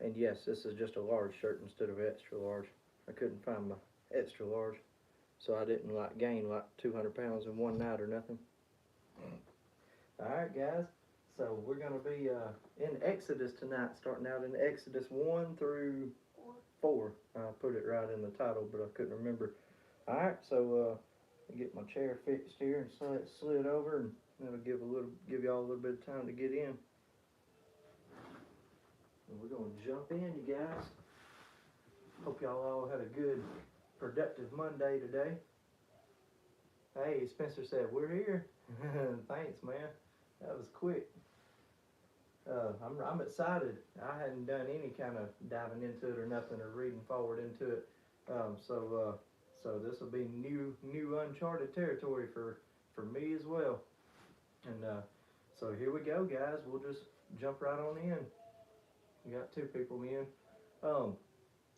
And yes, this is just a large shirt instead of extra large. I couldn't find my extra large, so I didn't like gain like 200 pounds in one night or nothing. All right, guys. So we're gonna be in Exodus tonight, starting out in Exodus 1 through 4. I put it right in the title, but I couldn't remember. All right, so get my chair fixed here and slid over, and that'll give y'all a little bit of time to get in. And we're gonna jump in, you guys. Hope y'all all had a good, productive Monday today. Hey, Spencer said we're here. Thanks, man. That was quick. I'm excited. I hadn't done any kind of diving into it or nothing, or reading forward into it. So this will be new uncharted territory for me as well. And so here we go, guys. We'll just jump right on in. We got 2 people in.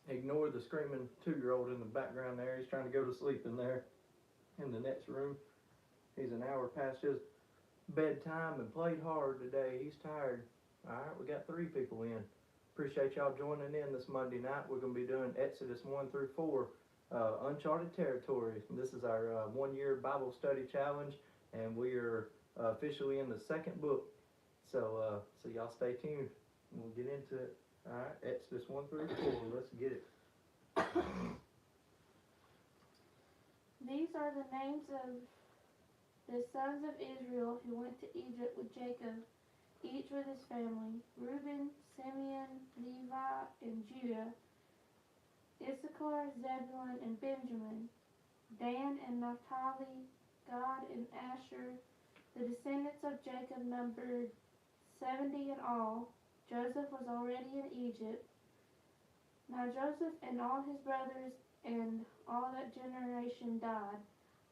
Ignore the screaming 2-year-old in the background there. He's trying to go to sleep in there in the next room. He's an hour past his bedtime and played hard today. He's tired. All right, we got 3 people in. Appreciate y'all joining in this Monday night. We're going to be doing Exodus 1 through 4, uncharted territory. This is our 1-year Bible study challenge, and we are officially in the 2nd book. So y'all stay tuned. We'll get into it. All right, Exodus 1 through 4. Let's get it. These are the names of the sons of Israel who went to Egypt with Jacob, each with his family: Reuben, Simeon, Levi, and Judah; Issachar, Zebulun, and Benjamin; Dan and Naphtali; Gad and Asher. The descendants of Jacob numbered 70 in all. Joseph was already in Egypt. Now Joseph and all his brothers and all that generation died,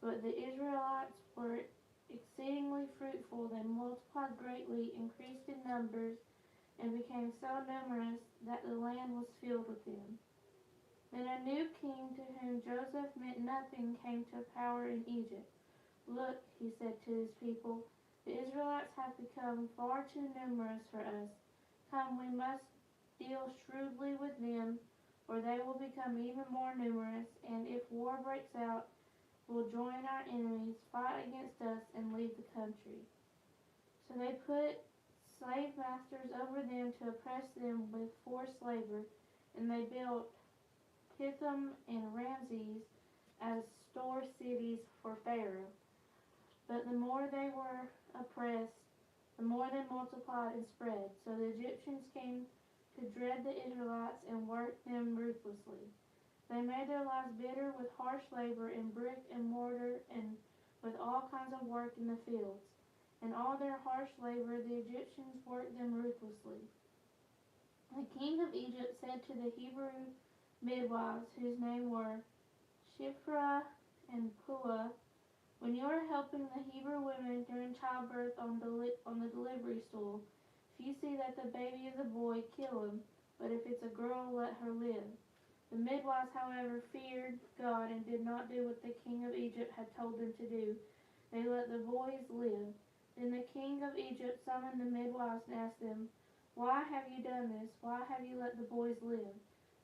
but the Israelites were exceedingly fruitful. They multiplied greatly, increased in numbers, and became so numerous that the land was filled with them. Then a new king, to whom Joseph meant nothing, came to power in Egypt. "Look," he said to his people, "the Israelites have become far too numerous for us. Come, we must deal shrewdly with them, or they will become even more numerous, and if war breaks out, will join our enemies, fight against us, and leave the country." So they put slave masters over them to oppress them with forced labor, and they built Pithom and Ramses as store cities for Pharaoh. But the more they were oppressed, the more they multiplied and spread. So the Egyptians came to dread the Israelites and worked them ruthlessly. They made their lives bitter with harsh labor in brick and mortar and with all kinds of work in the fields. In all their harsh labor, the Egyptians worked them ruthlessly. The king of Egypt said to the Hebrew midwives, whose names were Shiphrah and Puah, "When you are helping the Hebrew women during childbirth on the delivery stool, if you see that the baby is a boy, kill him, but if it's a girl, let her live." The midwives, however, feared God and did not do what the king of Egypt had told them to do. They let the boys live. Then the king of Egypt summoned the midwives and asked them, "Why have you done this? Why have you let the boys live?"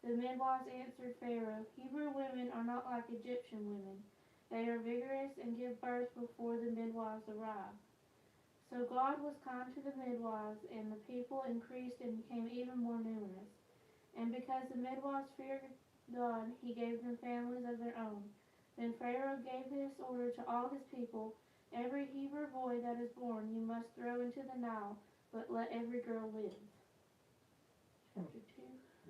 The midwives answered Pharaoh, "Hebrew women are not like Egyptian women. They are vigorous and give birth before the midwives arrive." So God was kind to the midwives, and the people increased and became even more numerous. And because the midwives feared God, he gave them families of their own. Then Pharaoh gave this order to all his people: "Every Hebrew boy that is born you must throw into the Nile, but let every girl live." Chapter 2.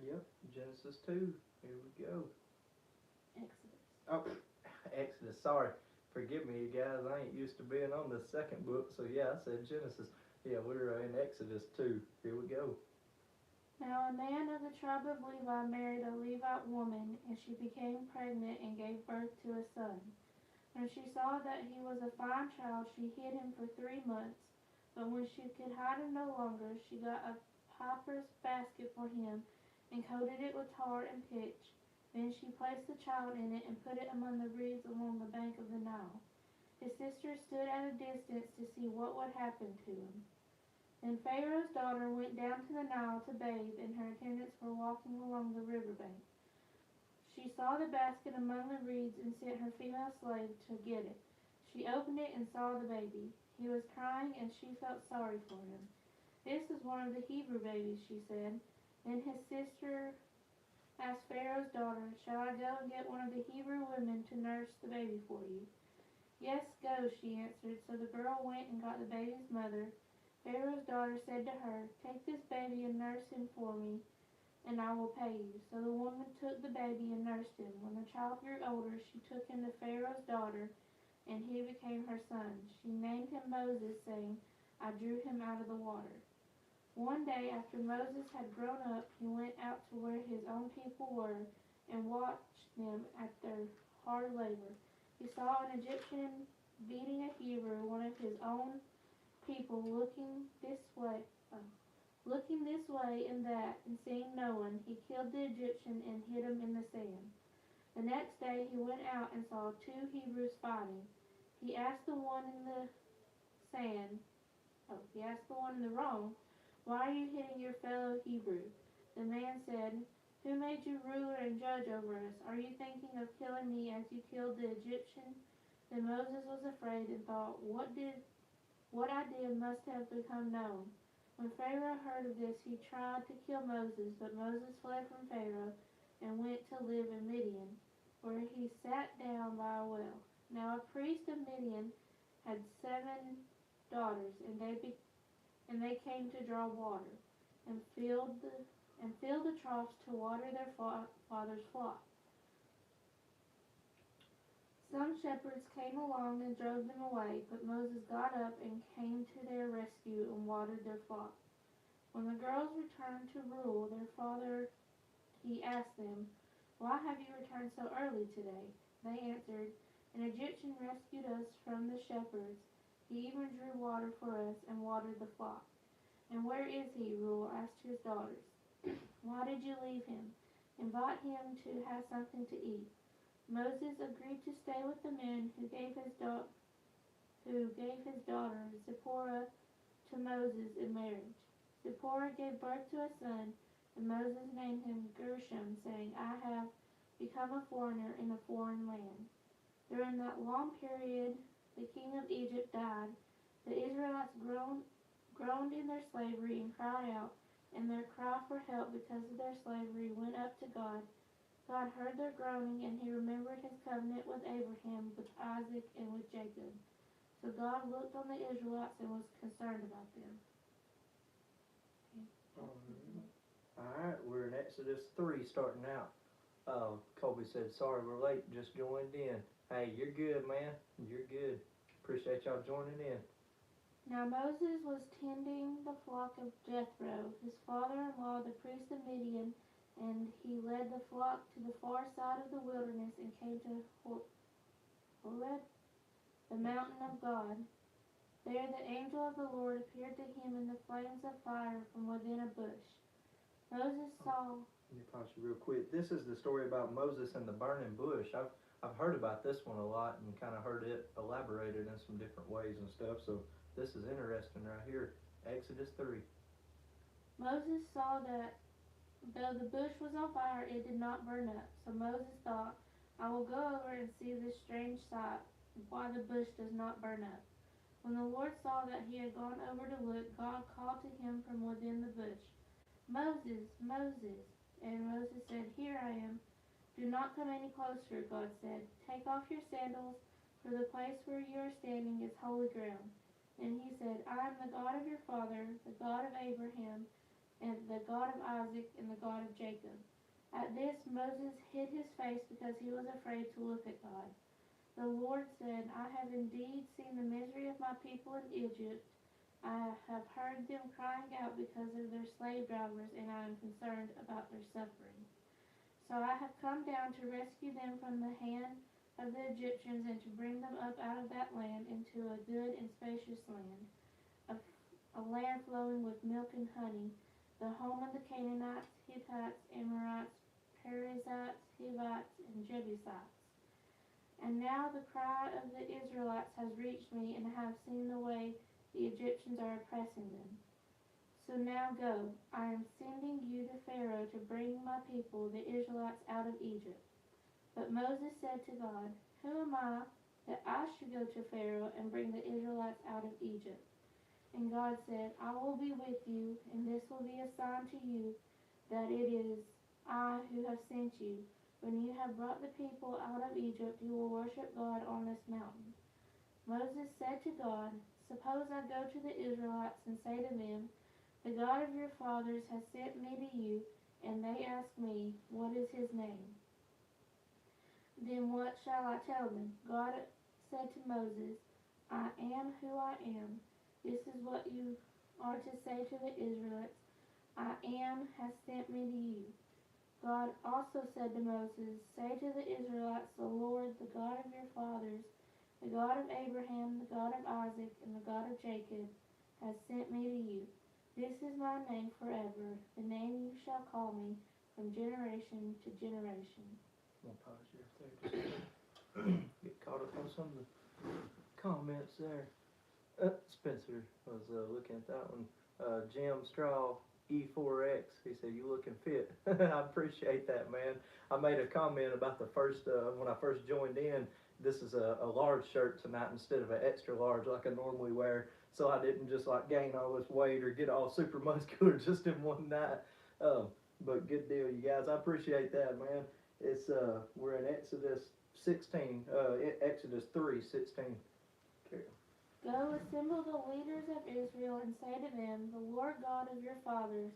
Yep, Genesis 2. Here we go. Exodus. Oh, Exodus. Sorry. Forgive me, you guys. I ain't used to being on the 2nd book, so yeah, I said Genesis. Yeah, we're in Exodus 2. Here we go. Now a man of the tribe of Levi married a Levite woman, and she became pregnant and gave birth to a son. When she saw that he was a fine child, she hid him for 3 months. But when she could hide him no longer, she got a papyrus basket for him and coated it with tar and pitch. Then she placed the child in it and put it among the reeds along the bank of the Nile. His sister stood at a distance to see what would happen to him. Then Pharaoh's daughter went down to the Nile to bathe, and her attendants were walking along the river bank. She saw the basket among the reeds and sent her female slave to get it. She opened it and saw the baby. He was crying, and she felt sorry for him. "This is one of the Hebrew babies," she said. Then his sister asked Pharaoh's daughter, "Shall I go and get one of the Hebrew women to nurse the baby for you?" "Yes, go," she answered. So the girl went and got the baby's mother. Pharaoh's daughter said to her, "Take this baby and nurse him for me, and I will pay you." So the woman took the baby and nursed him. When the child grew older, she took him to Pharaoh's daughter, and he became her son. She named him Moses, saying, "I drew him out of the water." One day, after Moses had grown up, he went out to where his own people were and watched them at their hard labor. He saw an Egyptian beating a Hebrew, one of his own people, looking this way and that, and seeing no one, he killed the Egyptian and hid him in the sand. The next day he went out and saw two Hebrews fighting. He asked the one in the sand, he asked the one in the wrong, "Why are you hitting your fellow Hebrew?" The man said, "Who made you ruler and judge over us? Are you thinking of killing me as you killed the Egyptian?" Then Moses was afraid and thought, what I did must have become known. When Pharaoh heard of this, he tried to kill Moses, but Moses fled from Pharaoh and went to live in Midian, where he sat down by a well. Now a priest of Midian had 7 daughters, and they came to draw water, and filled the troughs to water their father's flock. Some shepherds came along and drove them away, but Moses got up and came to their rescue and watered their flock. When the girls returned to rule their father, he asked them, "Why have you returned so early today?" They answered, "An Egyptian rescued us from the shepherds. He even drew water for us and watered the flock." "And where is he?" Reuel asked his daughters. "Why did you leave him? Invite him to have something to eat." Moses agreed to stay with the men who gave his daughter Zipporah to Moses in marriage. Zipporah gave birth to a son, and Moses named him Gershom, saying, "I have become a foreigner in a foreign land." During that long period, the king of Egypt died. The Israelites groaned in their slavery and cried out, and their cry for help because of their slavery went up to God. God heard their groaning, and he remembered his covenant with Abraham, with Isaac, and with Jacob. So God looked on the Israelites and was concerned about them. Alright, we're in Exodus 3 starting out. Colby said, "Sorry we're late, just joined in." Hey, you're good, man. You're good. Appreciate y'all joining in. Now Moses was tending the flock of Jethro, his father-in-law, the priest of Midian, and he led the flock to the far side of the wilderness and came to Horeb, the mountain of God. There the angel of the Lord appeared to him in the flames of fire from within a bush. Moses saw. Let me pause you real quick. This is the story about Moses and the burning bush. I've heard about this one a lot and kind of heard it elaborated in some different ways and stuff. So this is interesting right here. Exodus 3. Moses saw that though the bush was on fire, it did not burn up. So Moses thought, "I will go over and see this strange sight, why the bush does not burn up." When the Lord saw that he had gone over to look, God called to him from within the bush, "Moses, Moses." And Moses said, "Here I am." "Do not come any closer," God said. "Take off your sandals, for the place where you are standing is holy ground." And he said, "I am the God of your father, the God of Abraham, and the God of Isaac, and the God of Jacob." At this Moses hid his face because he was afraid to look at God. The Lord said, "I have indeed seen the misery of my people in Egypt. I have heard them crying out because of their slave drivers, and I am concerned about their suffering. So I have come down to rescue them from the hand of the Egyptians and to bring them up out of that land into a good and spacious land, a land flowing with milk and honey, the home of the Canaanites, Hittites, Amorites, Perizzites, Hivites, and Jebusites. And now the cry of the Israelites has reached me, and I have seen the way the Egyptians are oppressing them." So now go, I am sending you to Pharaoh to bring my people, the Israelites, out of Egypt. But Moses said to God, Who am I that I should go to Pharaoh and bring the Israelites out of Egypt? And God said, I will be with you, and this will be a sign to you that it is I who have sent you. When you have brought the people out of Egypt, you will worship God on this mountain. Moses said to God, Suppose I go to the Israelites and say to them, The God of your fathers has sent me to you, and they ask me, What is his name? Then what shall I tell them? God said to Moses, I am who I am. This is what you are to say to the Israelites, I am has sent me to you. God also said to Moses, Say to the Israelites, The Lord, the God of your fathers, the God of Abraham, the God of Isaac, and the God of Jacob, has sent me to you. This is my name forever, the name you shall call me from generation to generation. I'm gonna pause you right there. Just get caught up on some of the comments there. Spencer was looking at that one. Jim Straw E4X. He said, "You looking fit." I appreciate that, man. I made a comment about the first when I first joined in. This is a large shirt tonight instead of an extra large like I normally wear, so I didn't just like gain all this weight or get all super muscular just in one night. But good deal, you guys. I appreciate that, man. It's we're in Exodus 16, Exodus 3:16. Go assemble the leaders of Israel and say to them, The Lord God of your fathers,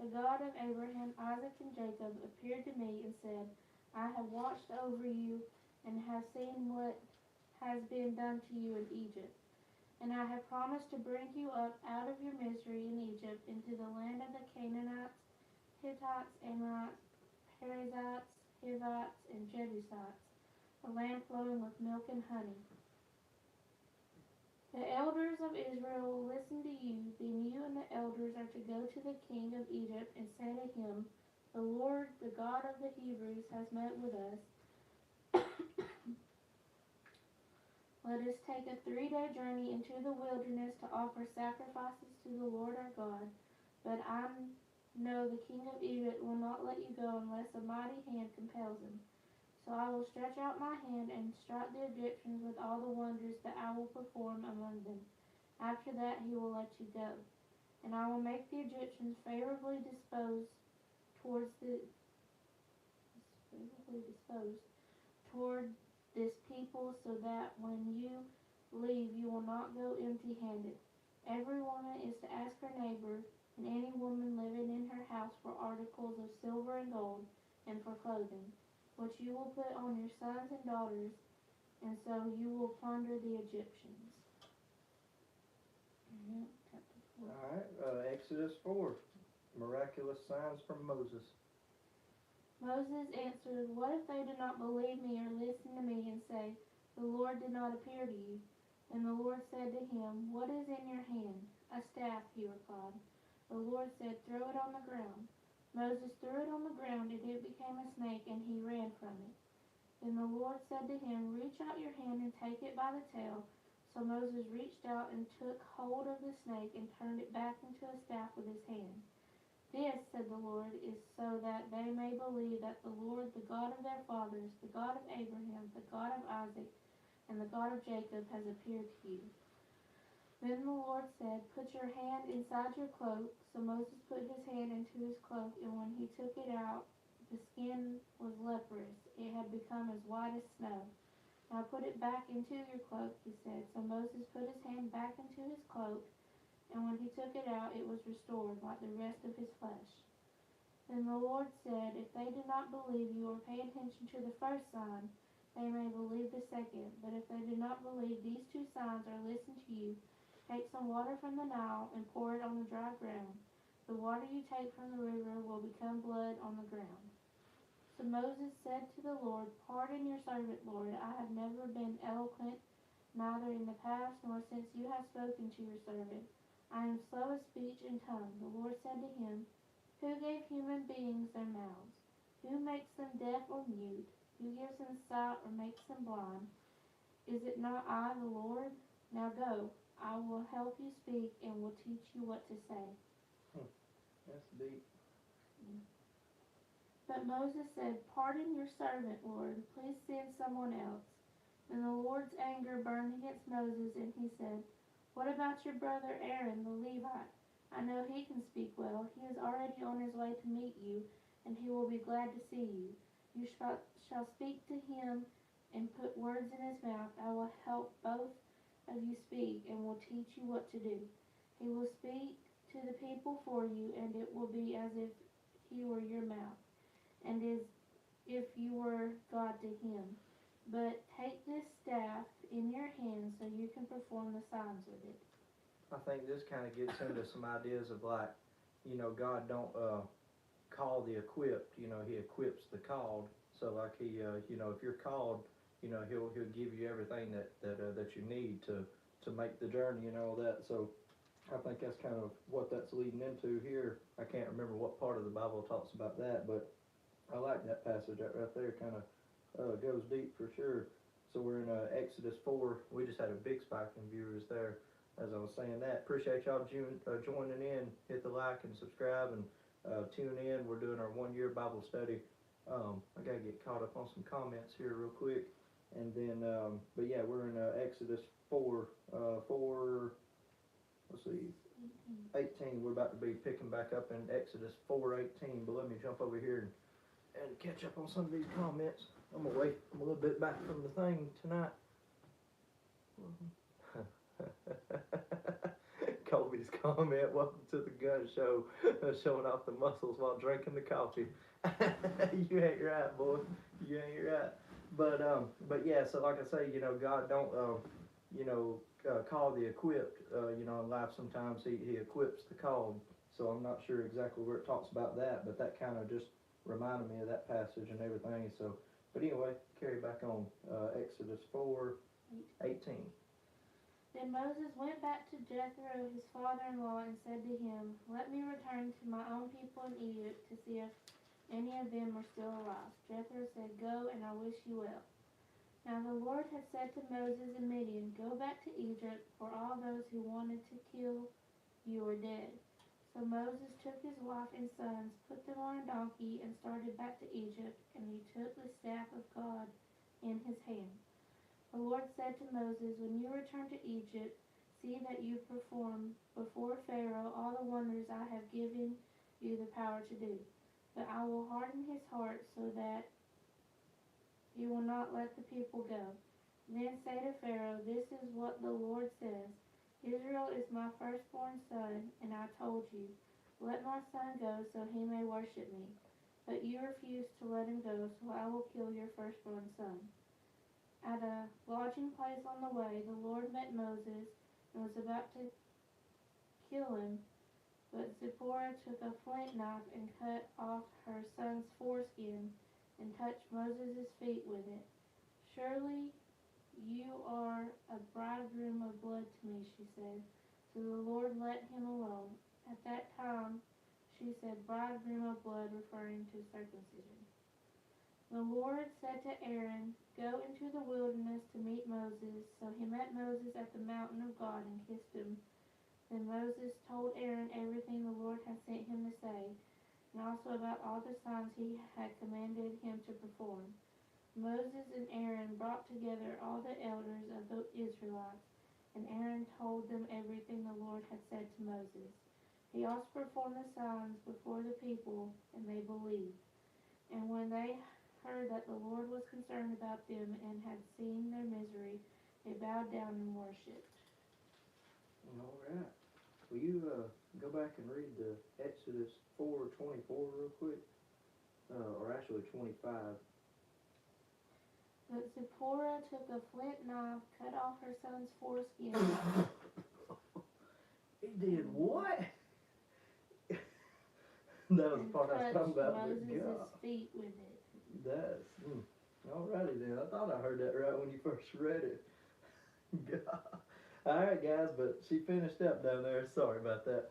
the God of Abraham, Isaac, and Jacob, appeared to me and said, I have watched over you and have seen what has been done to you in Egypt. And I have promised to bring you up out of your misery in Egypt into the land of the Canaanites, Hittites, Amorites, Perizzites, Hivites, and Jebusites, a land flowing with milk and honey. The elders of Israel will listen to you, then you and the elders are to go to the king of Egypt and say to him, The Lord, the God of the Hebrews, has met with us. Let us take a 3-day journey into the wilderness to offer sacrifices to the Lord our God. But I know the king of Egypt will not let you go unless a mighty hand compels him. So I will stretch out my hand and strike the Egyptians with all the wonders that I will perform among them. After that he will let you go. And I will make the Egyptians favorably disposed toward this people, so that when you leave you will not go empty-handed. Every woman is to ask her neighbor, and any woman living in her house for articles of silver and gold, and for clothing, which you will put on your sons and daughters, and so you will plunder the Egyptians. Alright, Exodus 4. Miraculous signs from Moses. Moses answered, What if they do not believe me or listen to me and say, The Lord did not appear to you? And the Lord said to him, What is in your hand? A staff, he replied. The Lord said, Throw it on the ground. Moses threw it on the ground, and it became a snake, and he ran from it. Then the Lord said to him, Reach out your hand and take it by the tail. So Moses reached out and took hold of the snake and turned it back into a staff with his hand. This, said the Lord, is so that they may believe that the Lord, the God of their fathers, the God of Abraham, the God of Isaac, and the God of Jacob, has appeared to you. Then the Lord said, Put your hand inside your cloak. So Moses put his hand into his cloak, and when he took it out, the skin was leprous. It had become as white as snow. Now put it back into your cloak, he said. So Moses put his hand back into his cloak, and when he took it out, it was restored, like the rest of his flesh. Then the Lord said, If they do not believe you or pay attention to the first sign, they may believe the second. But if they do not believe these 2 signs or listen to you, take some water from the Nile and pour it on the dry ground. The water you take from the river will become blood on the ground. So Moses said to the Lord, Pardon your servant, Lord. I have never been eloquent, neither in the past nor since you have spoken to your servant. I am slow of speech and tongue. The Lord said to him, Who gave human beings their mouths? Who makes them deaf or mute? Who gives them sight or makes them blind? Is it not I, the Lord? Now go, I will help you speak and will teach you what to say. That's deep. But Moses said, "Pardon your servant, Lord. Please send someone else." Then the Lord's anger burned against Moses, and he said, "What about your brother Aaron, the Levite? I know he can speak well. He is already on his way to meet you, and he will be glad to see you. You shall speak to him and put words in his mouth. I will help both of you speak and will teach you what to do. He will speak to the people for you, and it will be as if he were your mouth, and as if you were God to him. But take this staff in your hand so you can perform the signs with it." I think this kind of gets into some ideas of like, God don't call the equipped. He equips the called. So like he, if you're called, he'll give you everything that you need to make the journey and all that. So I think that's kind of what that's leading into here. I can't remember what part of the Bible talks about that, but I like that passage. That right there kind of goes deep for sure. So we're in Exodus 4. We just had a big spike in viewers there as I was saying that. Appreciate y'all joining in. Hit the like and subscribe and tune in. We're doing our 1 year Bible study. I gotta get caught up on some comments here real quick. And then, but yeah, we're in Exodus 4, let's see, 18. We're about to be picking back up in Exodus 4:18. But let me jump over here and catch up on some of these comments. I'm away. I'm a little bit back from the thing tonight. Colby's comment, "Welcome to the gun show, showing off the muscles while drinking the coffee." You ain't right, boy. You ain't right. But yeah, so like I say, God don't, call the equipped. In life sometimes he equips the called. So I'm not sure exactly where it talks about that, but that kind of just reminded me of that passage and everything. So, but anyway, carry back on Exodus 4:18. Then Moses went back to Jethro, his father-in-law, and said to him, "Let me return to my own people in Egypt to see if any of them are still alive." Jethro said, "Go, and I wish you well." Now the Lord had said to Moses in Midian, "Go back to Egypt, for all those who wanted to kill you are dead." So Moses took his wife and sons, put them on a donkey, and started back to Egypt, and he took the staff of God in his hand. The Lord said to Moses, "When you return to Egypt, see that you perform before Pharaoh all the wonders I have given you the power to do. But I will harden his heart so that he will not let the people go. Then say to Pharaoh, 'This is what the Lord says. Israel is my firstborn son, and I told you, let my son go so he may worship me. But you refused to let him go, so I will kill your firstborn son.'" At a lodging place on the way, the Lord met Moses and was about to kill him, but Zipporah took a flint knife and cut off her son's foreskin and touched Moses' feet with it. "Surely you are a bridegroom of blood to me," she said. So the Lord let him alone. At that time she said bridegroom of blood, referring to circumcision. The Lord said to Aaron, "Go into the wilderness to meet Moses." So he met Moses at the mountain of God and kissed him. Then Moses told Aaron everything the Lord had sent him to say, and also about all the signs he had commanded him to perform. Moses and Aaron brought together all the elders of the Israelites, and Aaron told them everything the Lord had said to Moses. He also performed the signs before the people, and they believed. And when they heard that the Lord was concerned about them and had seen their misery, they bowed down and worshipped. All right. Will you go back and read the Exodus 4:24 real quick? Or actually 25. But Zipporah took a flint knife, cut off her son's foreskin. He did what? That was the part I was talking about. Moses' feet with it. That's alrighty then. I thought I heard that right when you first read it. God. Alright guys, but she finished up down there. Sorry about that.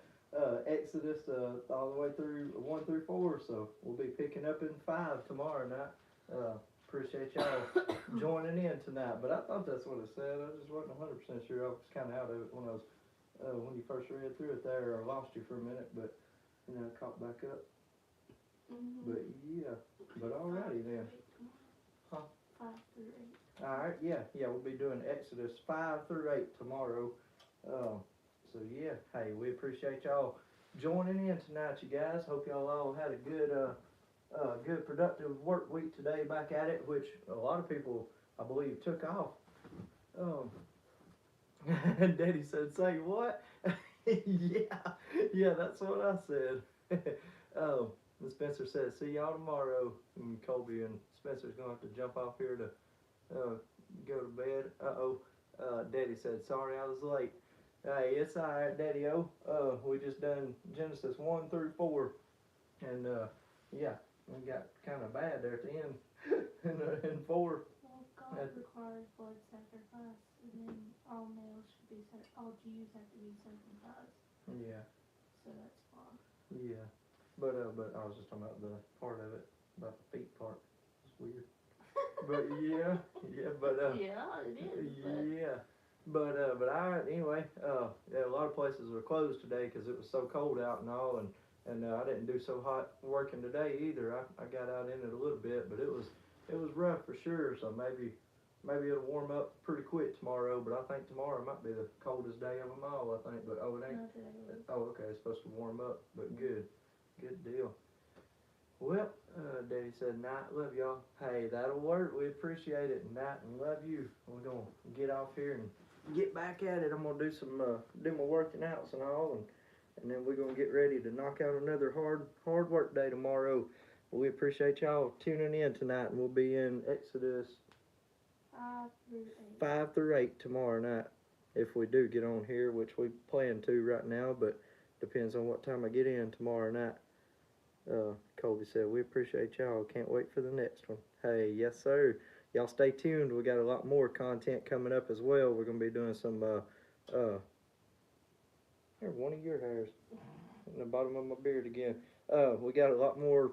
Exodus all the way through 1 through 4. So we'll be picking up in 5 tomorrow night. Appreciate y'all joining in tonight. But I thought that's what it said. I just wasn't 100% sure. I was kind of out of it when I was when you first read through it there, or lost you for a minute. But and then caught back up. Mm-hmm. But yeah, but alrighty then. Huh? 5 through 8. Alright, yeah, we'll be doing Exodus 5 through 8 tomorrow. So yeah, hey, we appreciate y'all joining in tonight, you guys. Hope y'all all had a good productive work week today back at it, which a lot of people, I believe, took off. And Daddy said, say what? yeah, that's what I said. And Spencer said, see y'all tomorrow. And Colby and Spencer's gonna have to jump off here to go to bed. Daddy said, sorry I was late. Hey, it's alright, Daddy O. We just done Genesis 1 through 4. And yeah, we got kind of bad there at the end. in 4. Well, God requires blood sacrifice, and then all males should be all Jews have to be circumcised. Yeah. So that's why. Yeah. But I was just talking about the part of it, about the feet part. It's weird. But yeah, yeah, it is. Yeah. But anyway, yeah, a lot of places were closed today because it was so cold out and all, and I didn't do so hot working today either. I got out in it a little bit, but it was rough for sure. So maybe it'll warm up pretty quick tomorrow. But I think tomorrow might be the coldest day of them all. I think, but it ain't. No, today was. Oh, okay, it's supposed to warm up, but good deal. Well, Daddy said, night, love y'all. Hey, that'll work. We appreciate it. Night and love you. We're going to get off here and get back at it. I'm going to do some, do my working outs and all, and then we're going to get ready to knock out another hard work day tomorrow. We appreciate y'all tuning in tonight, and we'll be in Exodus 5 through 8 tomorrow night. If we do get on here, which we plan to right now, but depends on what time I get in tomorrow night. Colby said, we appreciate y'all. Can't wait for the next one. Hey, yes, sir. Y'all stay tuned. We got a lot more content coming up as well. We're going to be doing some, here, one of your hairs in the bottom of my beard again. We got a lot more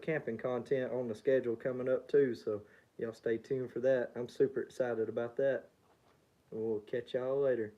camping content on the schedule coming up too, so y'all stay tuned for that. I'm super excited about that. We'll catch y'all later.